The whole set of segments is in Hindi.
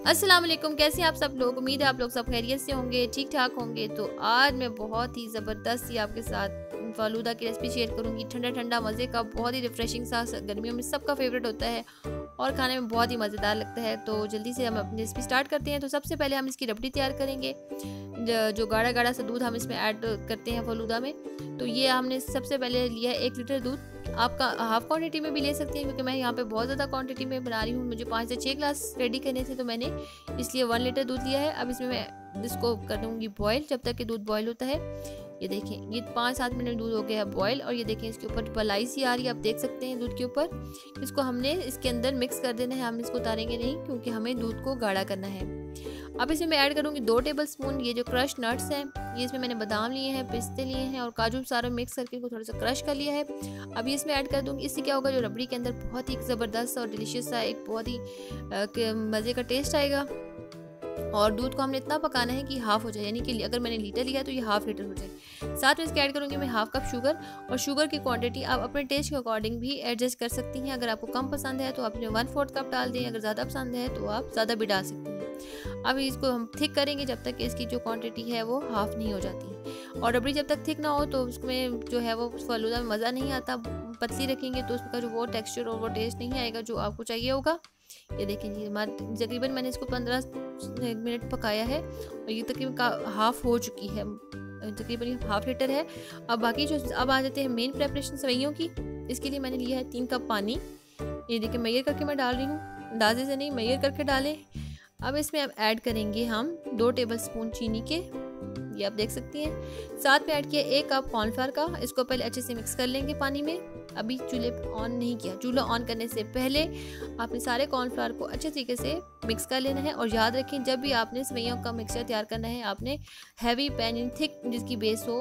अस्सलाम वालेकुम, कैसे हैं आप सब लोग। उम्मीद है आप लोग सब खैरियत से होंगे, ठीक ठाक होंगे। तो आज मैं बहुत ही ज़बरदस्त ही आपके साथ फालूदा की रेसिपी शेयर करूंगी। ठंडा ठंडा मज़े का, बहुत ही रिफ्रेशिंग सा, गर्मियों में सबका फेवरेट होता है और खाने में बहुत ही मज़ेदार लगता है। तो जल्दी से हम अपनी रेसिपी स्टार्ट करते हैं। तो सबसे पहले हम इसकी रबड़ी तैयार करेंगे। जो गाढ़ा गाढ़ा सा दूध हम इसमें ऐड करते हैं फालूदा में। तो ये हमने सबसे पहले लिया है 1 लीटर दूध। आपका हाफ क्वांटिटी में भी ले सकते हैं, क्योंकि मैं यहाँ पे बहुत ज़्यादा क्वांटिटी में बना रही हूँ। मुझे 5 से 6 ग्लास रेडी करने थे, तो मैंने इसलिए 1 लीटर दूध लिया है। अब इसमें मैं इसको करूँगी बॉयल, जब तक कि दूध बॉयल होता है। ये देखें, ये 5-7 मिनट दूध हो गया है बॉयल, और ये देखें इसके ऊपर बलाई सी आ रही है, आप देख सकते हैं दूध के ऊपर। इसको हमने इसके अंदर मिक्स कर देना है, हम इसको उतारेंगे नहीं, क्योंकि हमें दूध को गाढ़ा करना है। अब इसमें मैं ऐड करूँगी 2 टेबल स्पून ये जो क्रश नट्स हैं। ये इसमें मैंने बादाम लिए हैं, पिस्ते लिए हैं और काजू सारा मिक्स करके इनको थोड़ा सा क्रश कर लिया है। अब ये इसमें ऐड कर दूँगी। इससे क्या होगा, जो रबड़ी के अंदर बहुत ही ज़बरदस्त और डिलीशियस सा एक बहुत ही मज़े का टेस्ट आएगा। और दूध को हमने इतना पकाना है कि हाफ़ हो जाए, यानी कि अगर मैंने लीटर लिया तो ये हाफ़ लीटर हो जाए। साथ में इसके ऐड करूँगी मैं हाफ़ कप शुगर, और शुगर की क्वांटिटी आप अपने टेस्ट के अकॉर्डिंग भी एडजस्ट कर सकती हैं। अगर आपको कम पसंद है तो आपने 1/4 कप डाल दें, अगर ज़्यादा पसंद है तो आप ज़्यादा भी डाल सकती हैं। अब इसको हम थिक करेंगे जब तक कि इसकी जो क्वांटिटी है वो हाफ़ नहीं हो जाती। और रबड़ी जब तक थिक ना हो तो उसमें जो है वो फालूदा में मज़ा नहीं आता। पतली रखेंगे तो उसका जो वो टेक्सचर और वो टेस्ट नहीं आएगा जो आपको चाहिए होगा। ये देखें जी, तकरीबन मैंने इसको 15 मिनट पकाया है और ये तकरीबन हाफ़ हो चुकी है, तकरीबन हाफ़ लीटर है। अब बाकी जो अब आ जाते हैं मेन प्रेपरेशन सेवइयों की। इसके लिए मैंने लिया है 3 कप पानी। ये देखिए मेजर करके मैं डाल रही हूँ, अंदाजे से नहीं, मेजर करके डालें। अब इसमें अब ऐड करेंगे हम 2 टेबल स्पून चीनी के, ये आप देख सकती हैं। साथ में ऐड किया 1 कप कॉर्नफ्लावर का। इसको पहले अच्छे से मिक्स कर लेंगे पानी में। अभी चूल्हे ऑन नहीं किया। चूल्हा ऑन करने से पहले आपने सारे कॉर्नफ्लावर को अच्छे तरीके से मिक्स कर लेना है। और याद रखें, जब भी आपने सेवइयों का मिक्सचर तैयार करना है, आपने हैवी पैन यानी थिक जिसकी बेस हो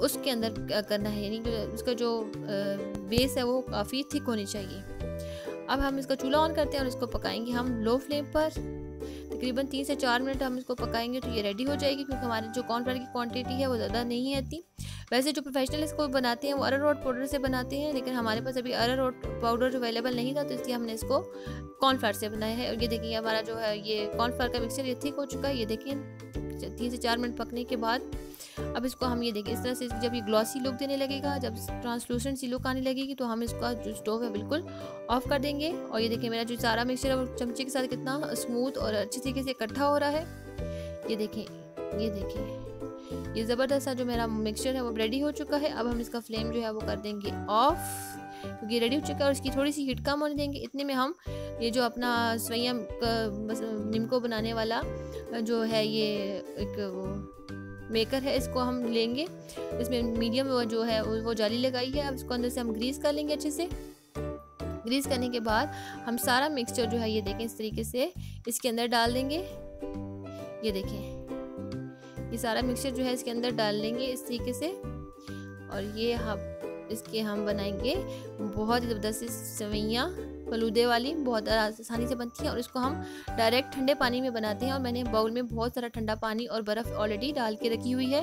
उसके अंदर करना है, यानी कि उसका जो बेस है वो काफ़ी थिक होनी चाहिए। अब हम इसका चूल्हा ऑन करते हैं और इसको पकाएंगे हम लो फ्लेम पर। तकरीबन 3 से 4 मिनट हम इसको पकाएंगे तो ये रेडी हो जाएगी, क्योंकि हमारे जो कॉर्नफ्लावर की क्वांटिटी है वो ज़्यादा नहीं आती। वैसे जो प्रोफेशनल इसको बनाते हैं वो अरारोट पाउडर से बनाते हैं, लेकिन हमारे पास अभी अरारोट पाउडर अवेलेबल नहीं था, तो इसलिए हमने इसको कॉर्नफ्लावर से बनाया है। और ये देखिए हमारा जो है ये कॉर्नफ्लावर का मिक्सचर ये थिक हो चुका है। ये देखिए 3 से 4 मिनट पकने के बाद अब इसको हम ये देखिए इस तरह से, जब ये ग्लॉसी लुक देने लगेगा, जब ट्रांसलूसेंट सी लुक आने लगेगी, तो हम इसका जो स्टोव है बिल्कुल ऑफ कर देंगे। और ये देखिए मेरा जो सारा मिक्सचर है वो चमचे के साथ कितना स्मूथ और अच्छे तरीके से इकट्ठा हो रहा है। ये देखें, ये देखिए, ये ज़बरदस्त सा जो मेरा मिक्सचर है वो रेडी हो चुका है। अब हम इसका फ्लेम जो है वो कर देंगे ऑफ, क्योंकि रेडी हो चुका है और इसकी थोड़ी सी हीट कम होने देंगे। इतने में हम ये जो अपना सेवइयां निम्को बनाने वाला जो है ये एक मेकर है, इसको हम लेंगे। इसमें मीडियम जो है वो जाली लगाई है। अब इसको अंदर से हम ग्रीस कर लेंगे अच्छे से। ग्रीस करने के बाद हम सारा मिक्सचर जो है ये देखें इस तरीके से इसके अंदर डाल देंगे। ये देखें, ये सारा मिक्सचर जो है इसके अंदर डाल लेंगे इस तरीके से। और ये हम बनाएंगे बहुत ही ज़बरदस्त सेवइयां फालूदे वाली, बहुत आसानी से बनती है। और इसको हम डायरेक्ट ठंडे पानी में बनाते हैं। और मैंने बाउल में बहुत सारा ठंडा पानी और बर्फ़ ऑलरेडी डाल के रखी हुई है,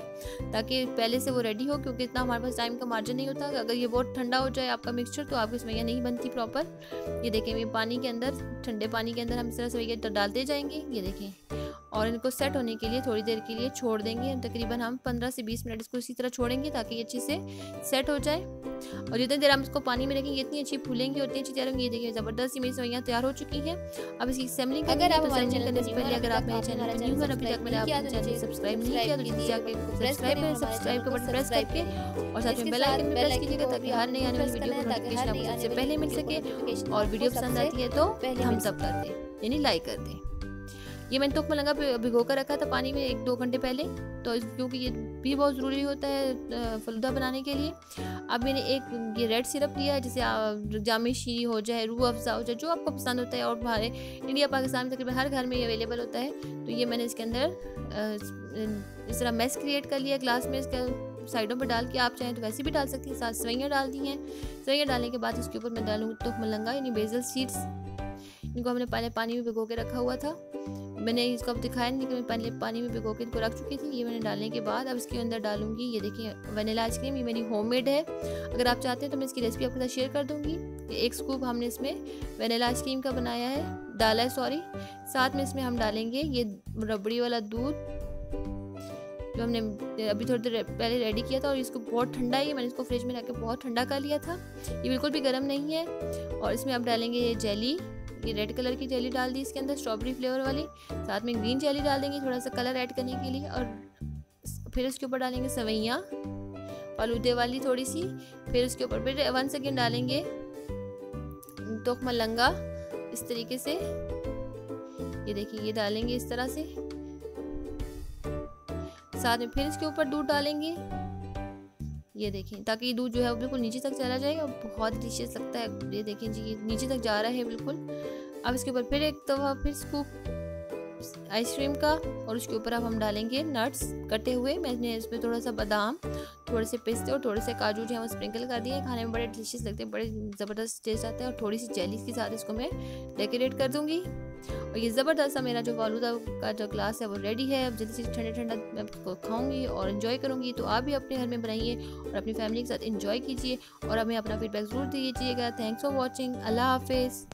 ताकि पहले से वो रेडी हो, क्योंकि इतना हमारे पास टाइम का मार्जिन नहीं होता। अगर ये बहुत ठंडा हो जाए आपका मिक्सचर तो आपकी सेवइयां नहीं बनती प्रॉपर। ये देखें, ये पानी के अंदर, ठंडे पानी के अंदर हम इस तरह सेवइयां डालते जाएंगे। ये देखें, और इनको सेट होने के लिए थोड़ी देर के लिए छोड़ देंगे। तकरीबन हम 15 से 20 मिनट इसको इसी तरह छोड़ेंगे ताकि ये अच्छे से सेट हो जाए। और जितनी देर हम इसको पानी में रखेंगे इतनी अच्छी फूलेंगी, उतनी अच्छी तैयार होंगी। ये देखिए ज़बरदस्त सी मेरी सेवइयां तैयार हो चुकी हैं। अब इसकी असेंबली करने के लिए से पहले अगर आप मेरे चैनल पर न्यू हैं, अभी तक मैंने आपके चैनल को सब्सक्राइब नहीं किया तो जल्दी जाके सब्सक्राइब का बटन प्रेस करके और साथ में बेल आइकन भी प्रेस कीजिएगा, ताकि हर नई आने वाली वीडियो की नोटिफिकेशन आपको सबसे पहले मिल सके। और वीडियो पसंद आती है तो थम्स अप कर दें, यानी लाइक कर दें। ये मैंने तुक मलंगा भिगो कर रखा था पानी में 1-2 घंटे पहले, तो क्योंकि ये भी बहुत ज़रूरी होता है फालूदा बनाने के लिए। अब मैंने एक ये रेड सिरप लिया है, जैसे जामी शीरी हो जाए, रूह अफ़ज़ा हो जाए, जो आपको पसंद होता है। और हमारे इंडिया पाकिस्तान में तकरीबन हर घर में ये अवेलेबल होता है। तो ये मैंने इसके अंदर इस तरह मैस क्रिएट कर लिया ग्लास में, इसका साइडों पर डाल के, आप चाहें तो वैसे भी डाल सकती हैं। साथ सेवइयां डाल दी हैं। सेवइयां डालने के बाद इसके ऊपर मैं डालूँगी तुक मलंगा यानी बेसल सीड्स। इनको हमने पहले पानी में भिगो के रखा हुआ था। मैंने इसको अब दिखाया नहीं, मैं पहले पानी में भिगो के इनको रख चुकी थी। ये मैंने डालने के बाद अब इसके अंदर डालूंगी, ये देखिए वनीला आइसक्रीम, ये मेरी होममेड है। अगर आप चाहते हैं तो मैं इसकी रेसिपी आपके साथ शेयर कर दूंगी। 1 स्कूप हमने इसमें वनीला आइसक्रीम का बनाया है, डाला है सॉरी। साथ में इसमें हम डालेंगे ये रबड़ी वाला दूध जो हमने अभी थोड़ी देर पहले रेडी किया था, और इसको बहुत ठंडा ही, मैंने इसको फ्रिज में रख के बहुत ठंडा कर लिया था, ये बिल्कुल भी गर्म नहीं है। और इसमें आप डालेंगे ये जेली, ये रेड कलर की जेली डाल दी इसके अंदर, स्ट्रॉबेरी फ्लेवर वाली। साथ में ग्रीन जेली डाल देंगे थोड़ा सा कलर ऐड करने के लिए। और फिर उसके ऊपर डालेंगे सवैयाँ फालूदे वाली थोड़ी सी। फिर उसके ऊपर फिर 1 सेकेंड डालेंगे तोख मलंगा इस तरीके से, ये देखिए ये डालेंगे इस तरह से। साथ में फिर इसके ऊपर दूध डालेंगे, ये देखें, ताकि ये दूध जो है वो बिल्कुल नीचे तक चला जाए और बहुत डिलीशियस लगता है। ये देखें जी, ये नीचे तक जा रहा है बिल्कुल। अब इसके ऊपर फिर एक दफ़ा फिर स्कूप आइसक्रीम का, और उसके ऊपर अब हम डालेंगे नट्स कटे हुए। मैंने इसमें थोड़ा सा बादाम, थोड़े से पिस्ते और थोड़े से काजू जो है वो स्प्रिंकल कर दिए। खाने में बड़े डिलीशियस लगते हैं, बड़े ज़बरदस्त टेस्ट आता है। और थोड़ी सी जेली के साथ इसको मैं डेकोरेट कर दूँगी। और ये ज़बरदस्त सा मेरा जो फालूदा का जो ग्लास है वो रेडी है। अब जल्दी से ठंडा ठंडा मैं इसको खाऊंगी और इन्जॉय करूँगी। तो आप भी अपने घर में बनाइए और अपनी फैमिली के साथ इन्जॉय कीजिए, और हमें अपना फीडबैक ज़रूर दीजिएगा। Thanks for watching. अल्लाह हाफिज़।